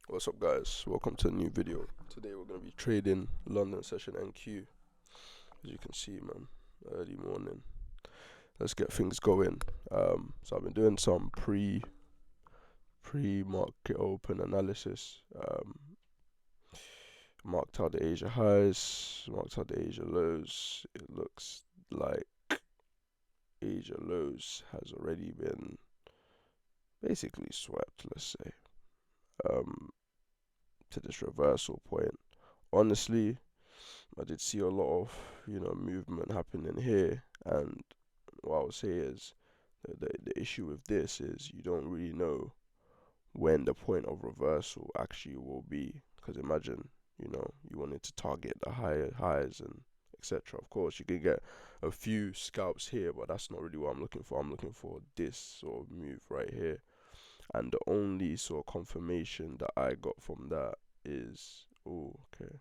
What's up, guys? Welcome to a new video. Today we're going to be trading London session NQ. As you can see, man, early morning. Let's get things going. So I've been doing some pre-market open analysis. Marked out the Asia highs, marked out the Asia lows. It looks like Asia lows has already been basically swept, let's say, to this reversal point. Honestly, I did see a lot of movement happening here, and what I would say is the issue with this is you don't really know when the point of reversal actually will be. Because imagine you wanted to target the higher highs and etc. Of course, you could get a few scalps here, but that's not really what I'm looking for. I'm looking for this sort of move right here, and the only sort of confirmation that I got from that is, oh, okay,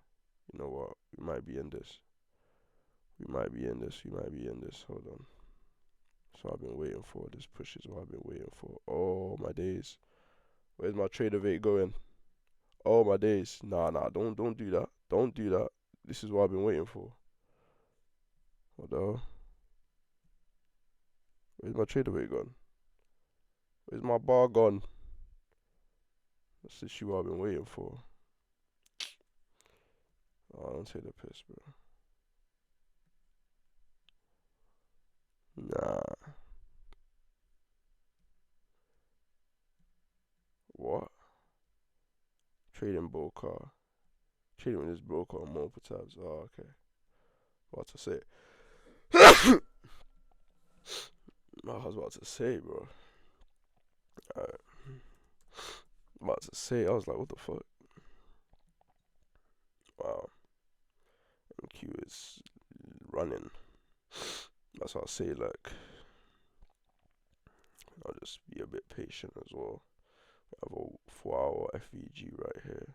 you know what, we might be in this. We might be in this. We might be in this. Hold on. So I've been waiting for this push is what I've been waiting for. Oh my days. Where's my trader rate going? Oh my days. Nah, don't do that. Don't do that. This is what I've been waiting for. What the hell? Where's my trader rate gone? Where's my bar gone? That's the shoe I've been waiting for. Oh, don't take the piss, bro. Nah. What? Trading broker. Trading with this broker on multiple tabs. Oh, okay. What to say? I was about to say, bro. Alright. About to say, I was like, what the fuck? Wow. MQ is running. That's what I'll say, like, I'll just be a bit patient as well. I have a 4-hour FVG right here.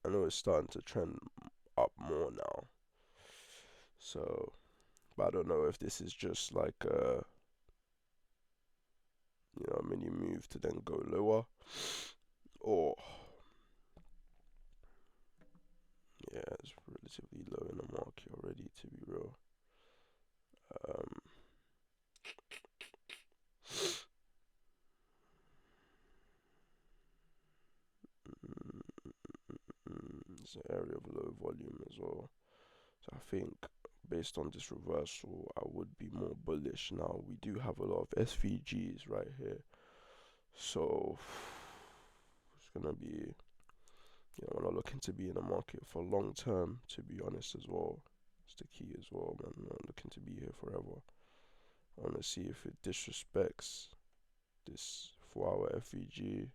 I know it's starting to trend up more now. So, but I don't know if this is just like a mini move to then go lower, or yeah, it's relatively low in the market already, to be real. It's an area of low volume as well. So I think based on this reversal, I would be more bullish now. We do have a lot of SVGs right here. So it's gonna be, we're not looking to be in the market for long term, to be honest as well. It's the key as well, man. I'm not looking to be here forever. I wanna see if it disrespects this 4-hour FVG,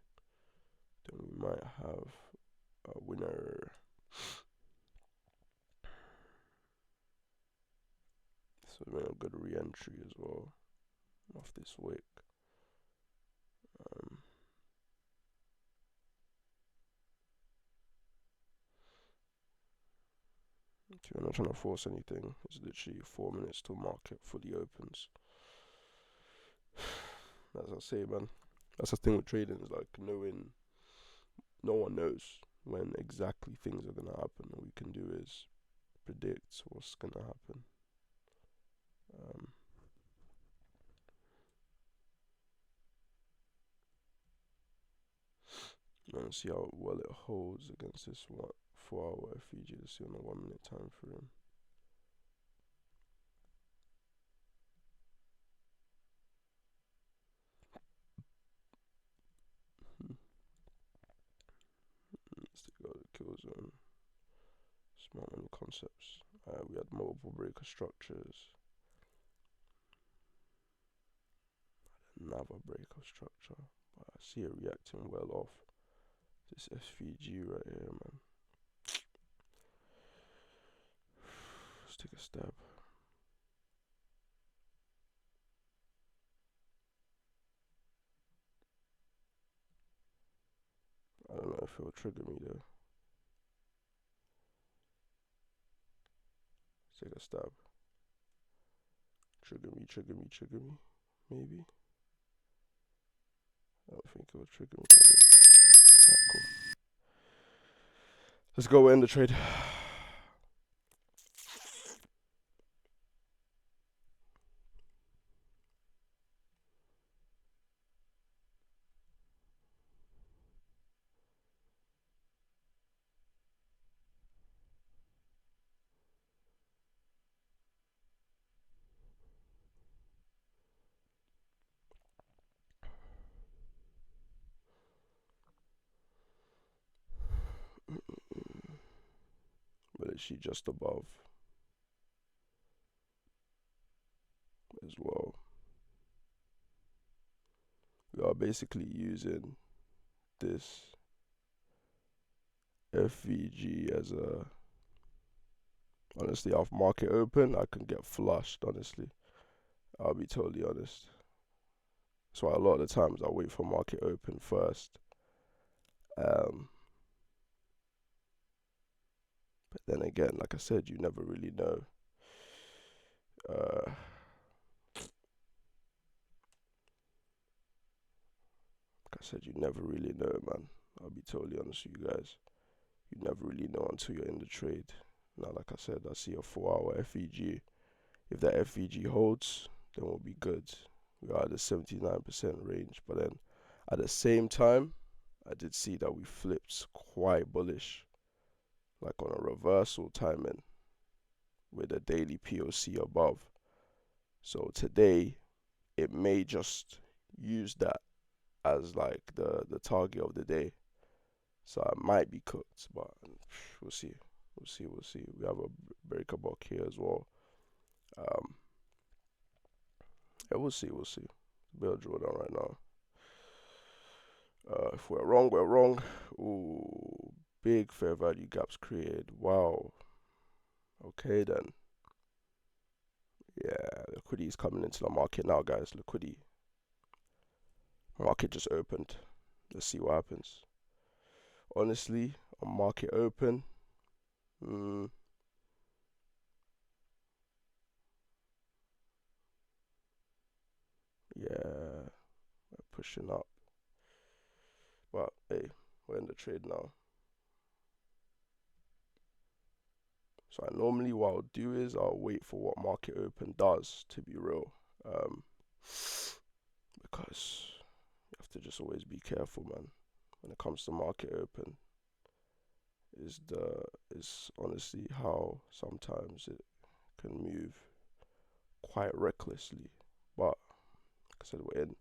then we might have a winner. So we're a good re-entry as well off this wick. I'm not trying to force anything. It's literally 4 minutes till market fully opens. As I say, man, that's the thing with trading, is like knowing. No one knows when exactly things are gonna happen. All we can do is predict what's gonna happen. And see how well it holds against this 4-hour FVG. Let's see on the 1 minute time frame. Let's take out the kill zone. Smart money concepts. We had multiple breaker structures. Another breaker structure. But I see it reacting well off this SVG right here, man. Let's take a stab. I don't know if it'll trigger me though. Let's take a stab. Trigger me, maybe. I don't think it will trigger me. Alright, cool. Let's go end the trade. But is she just above as well? We are basically using this FVG as a, honestly, off market open, I can get flushed, honestly. I'll be totally honest. That's why a lot of the times I wait for market open first. But then again, like I said, you never really know. Like I said, you never really know, man. I'll be totally honest with you guys. You never really know until you're in the trade. Now, like I said, I see a 4-hour FEG. If that FEG holds, then we'll be good. We are at the 79% range. But then at the same time, I did see that we flipped quite bullish, like on a reversal timing with a daily POC above. So today, it may just use that as like the target of the day. So I might be cooked, but we'll see. We'll see. We have a breaker block here as well. Yeah, we'll see. Bill drawdown right now. If we're wrong, we're wrong. Ooh, big fair value gaps created. Wow. Okay then. Yeah, liquidity is coming into the market now, guys. Liquidity. Market just opened. Let's see what happens. Honestly, on market open, yeah, we're pushing up. But hey, we're in the trade now. So I normally what I'll do is I'll wait for what market open does, to be real. Because you have to just always be careful, man. When it comes to market open, is honestly how sometimes it can move quite recklessly. But like I said, we're in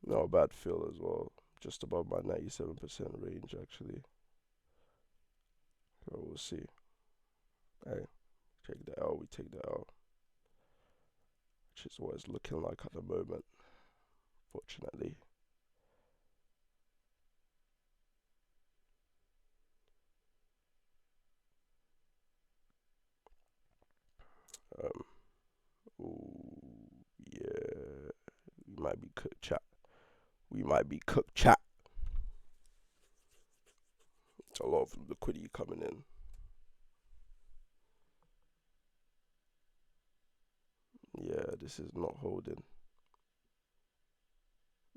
not a bad fill as well, just above my 97% range actually. So we'll see. Hey, take the L, we take the L, which is what it's looking like at the moment, fortunately. Ooh, yeah, we might be cooked, chat. We might be cooked, chat. It's a lot of liquidity coming in. Yeah, this is not holding.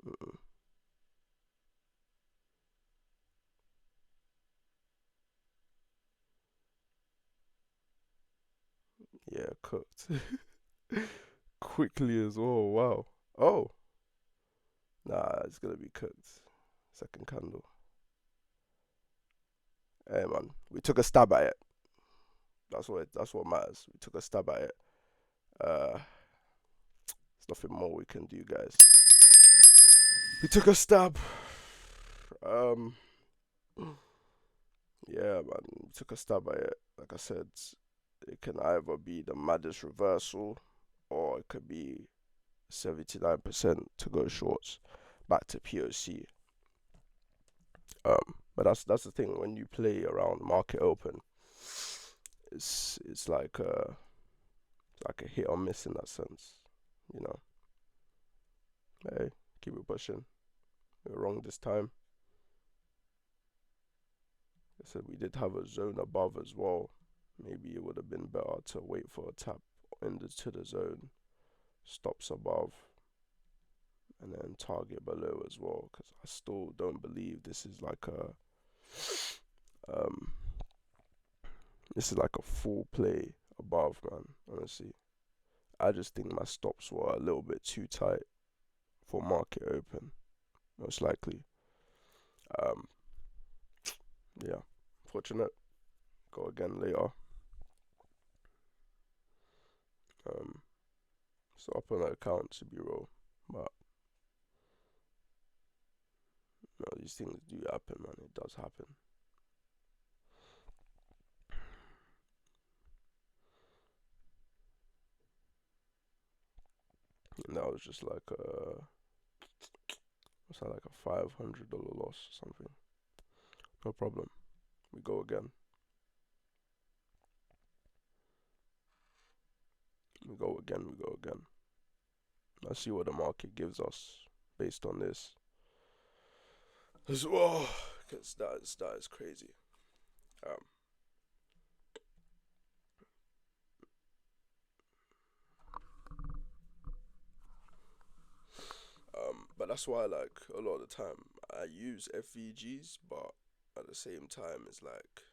Mm-mm. Yeah, cooked. Quickly as well, wow. Oh, nah, it's gonna be cooked. Second candle. Hey man, we took a stab at it. That's what matters. We took a stab at it. There's nothing more we can do, guys. We took a stab. Um, yeah, man, we took a stab at it. Like I said, it can either be the maddest reversal, or it could be 79% to go shorts, back to POC. But that's the thing when you play around market open, it's like a hit or miss in that sense, you know. Hey, keep it pushing. We're wrong this time. I said we did have a zone above as well. Maybe it would have been better to wait for a tap into the zone. Stops above. and then target below as well, because I still don't believe this is like a um full play above, man. Honestly, I just think my stops were a little bit too tight for market open, most likely. Um, yeah, fortunate. Go again later. So up on that account to be real, but these things do happen, man. It does happen. And that was just like what's that, like a $500 loss or something. No problem. We go again. We go again. We go again. Let's see what the market gives us based on this as well, because that is crazy. Um, but that's why, like, a lot of the time I use FVGs, but at the same time, it's like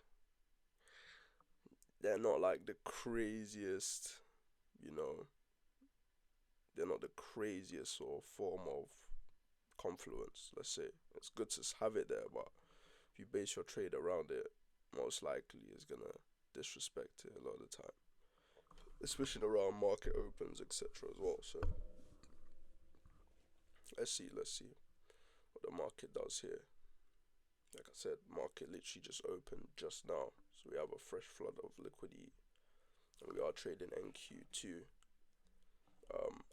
they're not like the craziest, you know, they're not the craziest sort of form of confluence, let's say. It's good to have it there, but if you base your trade around it, most likely it's gonna disrespect it a lot of the time, especially around market opens, etc. as well. So let's see what the market does here. Like I said, market literally just opened just now, so we have a fresh flood of liquidity, and we are trading NQ2.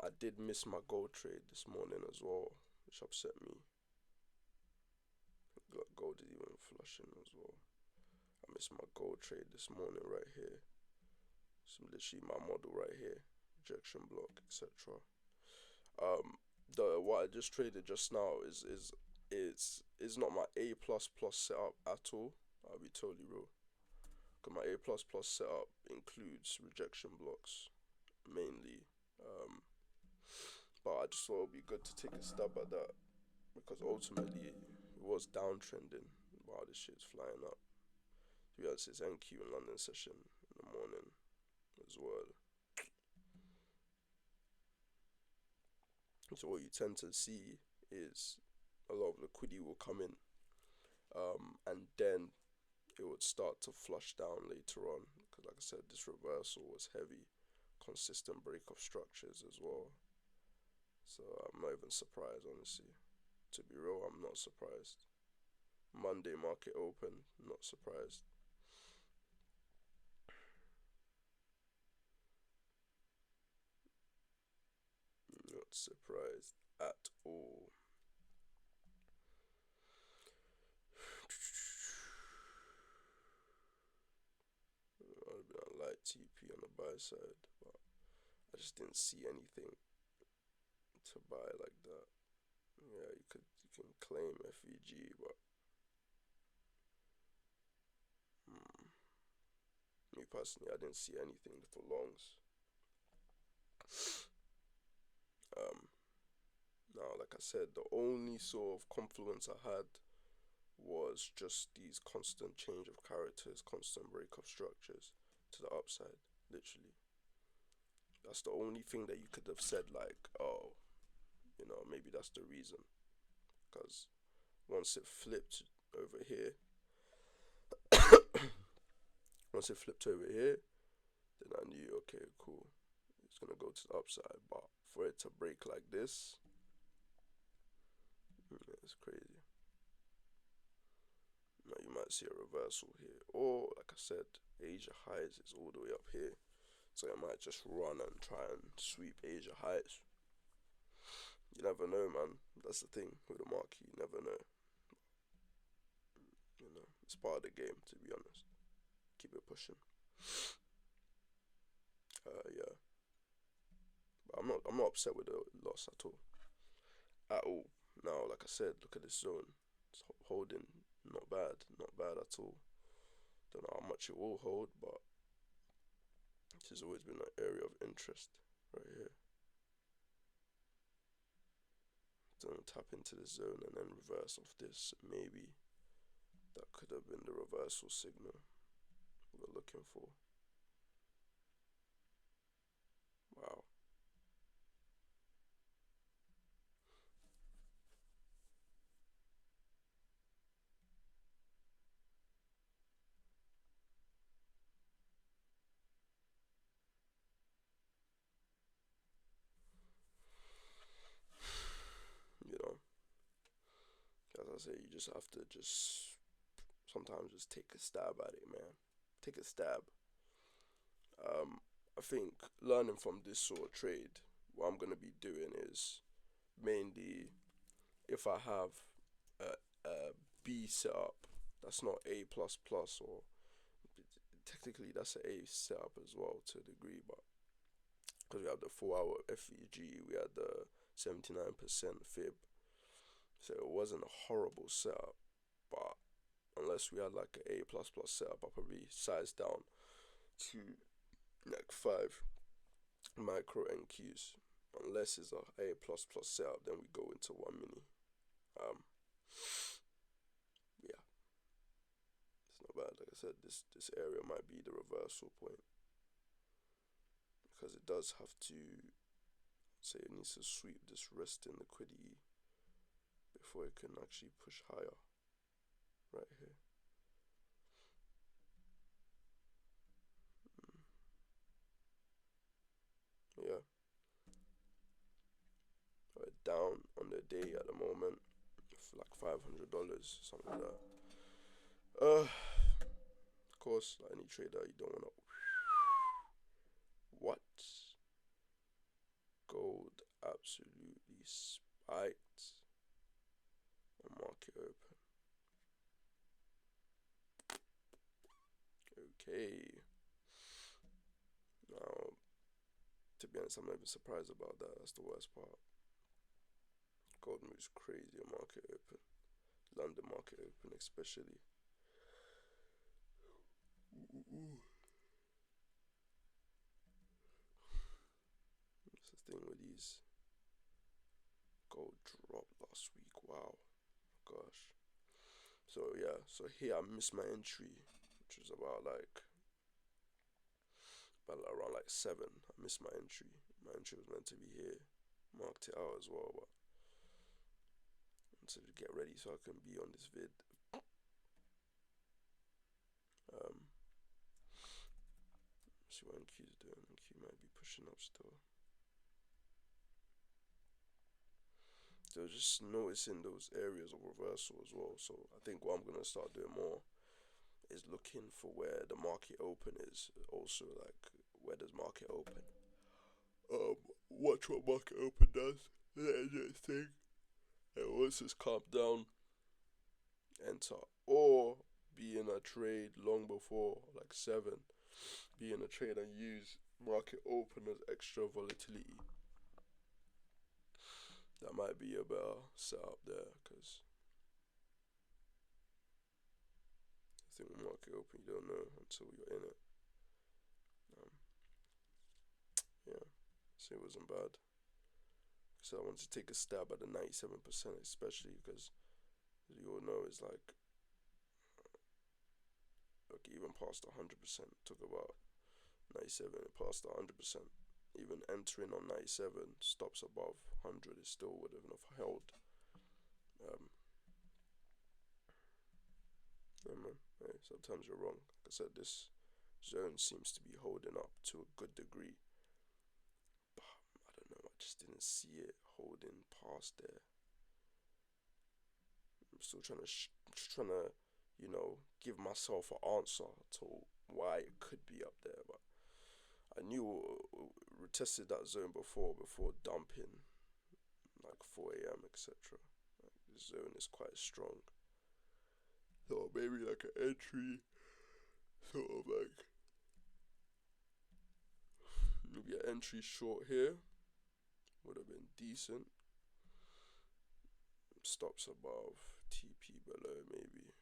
I did miss my gold trade this morning as well, which upset me. Gold is even flushing as well. I missed my gold trade this morning right here. So literally my model right here, rejection block, etc. The what I just traded just now is not my A plus plus setup at all. I'll be totally real. Cause my A plus plus setup includes rejection blocks mainly. Um, but I just thought it would be good to take a stab at that because ultimately it was downtrending while this shit's flying up. To be honest, it's NQ in London session in the morning as well. So what you tend to see is a lot of liquidity will come in, and then it would start to flush down later on. Because like I said, this reversal was heavy, consistent break of structures as well. So I'm not even surprised, honestly. To be real, I'm not surprised. Monday market open, not surprised. Not surprised at all. I'd have been a light TP on the buy side, but I just didn't see anything to buy like that. Yeah, you can claim FEG, but me personally, I didn't see anything for longs. Um, Now, like I said, the only sort of confluence I had was just these constant change of characters, constant break of structures to the upside, literally. That's the only thing that you could have said, like, oh, maybe that's the reason. Because once it flipped over here, once it flipped over here, then I knew, okay, cool, it's gonna go to the upside. But for it to break like this, it's crazy. Now you might see a reversal here, or like I said, Asia highs is all the way up here, so it might just run and try and sweep Asia highs. You never know, man. That's the thing with the market. You never know. It's part of the game, to be honest. Keep it pushing. Yeah, but I'm not upset with the loss at all. At all. Now, like I said, look at this zone. It's holding. Not bad. Not bad at all. Don't know how much it will hold, but this has always been an area of interest right here. Don't tap into the zone and then reverse off this. Maybe that could have been the reversal signal we're looking for. Wow. You know, as I say, you just have to sometimes just take a stab at it, man. Take a stab. I think learning from this sort of trade, what I'm gonna be doing is mainly if I have a B setup that's not A plus plus, or technically that's an A setup as well to a degree, but because we have the 4 hour FEG, we had the 79% fib, so it wasn't a horrible setup. But unless we had like an A plus plus setup, I'll probably size down to like 5 micro NQs. Unless it's a plus plus setup, then we go into 1 mini. Um, yeah, it's not bad. Like I said, this area might be the reversal point because it does have to say it needs to sweep this resting liquidity before it can actually push higher. Right here. Yeah, we're down on the day at the moment, for like $500, something like that. Of course, like any trader, you don't wanna. What? Gold absolutely spiked on market open. Okay. Now, to be honest, I'm not even surprised about that. That's the worst part. Gold moves crazy on market open. London market open, especially. Ooh. That's the thing with these. Gold dropped last week. Wow. Gosh. So yeah, so here I missed my entry, which was about around like 7. I missed my entry. My entry was meant to be here. Marked it out as well, but to get ready so I can be on this vid. See what NQ's doing. NQ might be pushing up still. So just noticing those areas of reversal as well. So I think what I'm gonna start doing more is looking for where the market open is. Also, like, where does market open? Watch what market open does. That thing. And once it's calmed down, enter. Or be in a trade long before, like 7. Be in a trade and use market open as extra volatility. That might be a better setup there, because I think with market open you don't know until you're in it. Yeah, so it wasn't bad. So I wanted to take a stab at the 97%, especially because, as you all know, it's like even past 100%. Took about 97, it passed 100%. Even entering on 97, stops above 100, it still would have held. Um, yeah, man. Hey, sometimes you're wrong. Like I said, this zone seems to be holding up to a good degree. But I don't know. I just didn't see it holding past there. I'm still trying to, give myself an answer to why it could be up there. But I knew we tested that zone before dumping, like 4 a.m. etc. Like, this zone is quite strong. So maybe like an entry, sort of like maybe an entry short here would have been decent. Stops above, TP below maybe.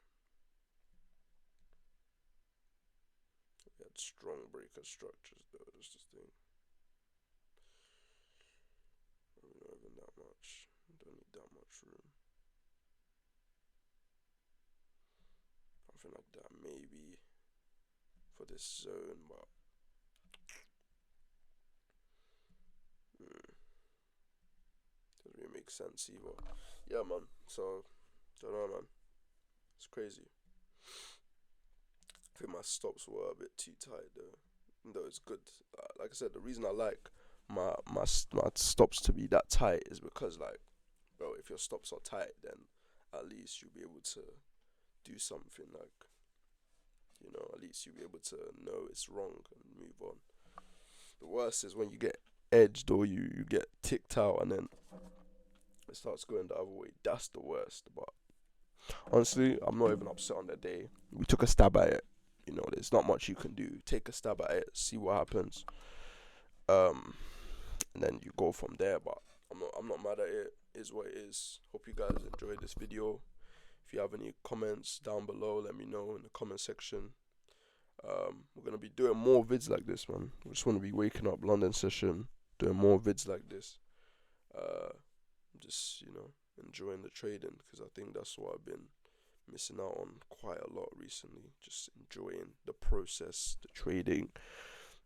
We had strong breaker structures though, that's the thing. Maybe not even that much. Don't need that room. Something like that, maybe for this zone, but doesn't really make sense either. Yeah, man. So, don't know, man. It's crazy. I think my stops were a bit too tight though. Though it's good. Like I said, the reason I like my stops to be that tight is because, like, bro, if your stops are tight, then at least you'll be able to do something, like, at least you'll be able to know it's wrong and move on. The worst is when you get edged or you get ticked out and then it starts going the other way. That's the worst. But honestly, I'm not even upset on the day. We took a stab at it. There's not much you can do. Take a stab at it, see what happens, and then you go from there. But I'm not mad at it. Is what it is. Hope you guys enjoyed this video. If you have any comments down below, let me know in the comment section. We're gonna be doing more vids like this, man. We just want to be waking up London session, doing more vids like this. Just enjoying the trading, because I think that's what I've been missing out on quite a lot recently. Just enjoying the process, the trading,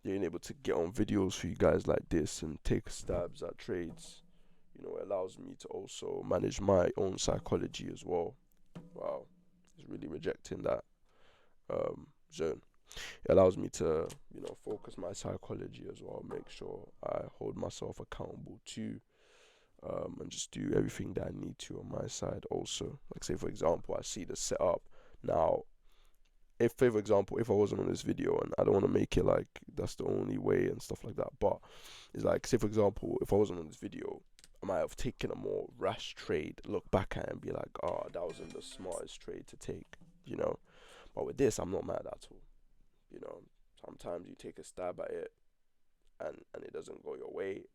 being able to get on videos for you guys like this and take stabs at trades. It allows me to also manage my own psychology as well. Wow, it's really rejecting that zone. It allows me to, focus my psychology as well, make sure I hold myself accountable too, and just do everything that I need to on my side also. Like, say for example, I see the setup now. If, for example, if I wasn't on this video, and I don't want to make it like that's the only way and stuff like that, but it's like, say for example, if I wasn't on this video, I might have taken a more rash trade, look back at it and be like, oh, that wasn't the smartest trade to take, But with this, I'm not mad at all. Sometimes you take a stab at it and it doesn't go your way.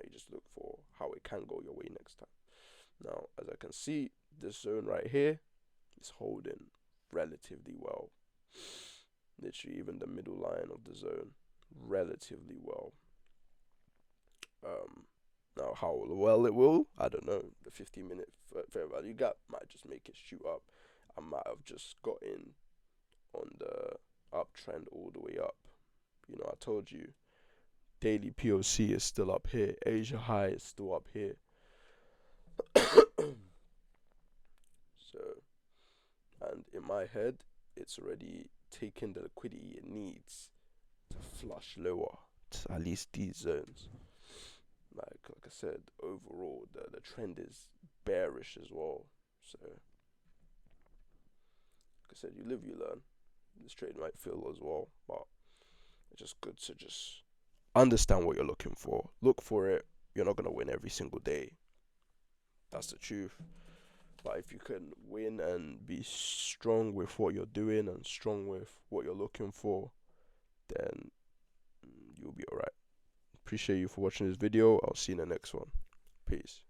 You just look for how it can go your way next time. Now, as I can see, this zone right here is holding relatively well. Literally, even the middle line of the zone, relatively well. Now, how well it will, I don't know. The 15-minute fair value gap might just make it shoot up. I might have just got in on the uptrend all the way up. I told you, daily POC is still up here. Asia high is still up here. So, and in my head, it's already taken the liquidity it needs to flush lower to at least these zones. Like I said, overall, the trend is bearish as well. So, like I said, you live, you learn. This trade might fail as well, but it's just good to just understand what you're looking for. Look for it. You're not gonna win every single day. That's the truth. But if you can win and be strong with what you're doing and strong with what you're looking for, then you'll be alright. Appreciate you for watching this video. I'll see you in the next one. Peace.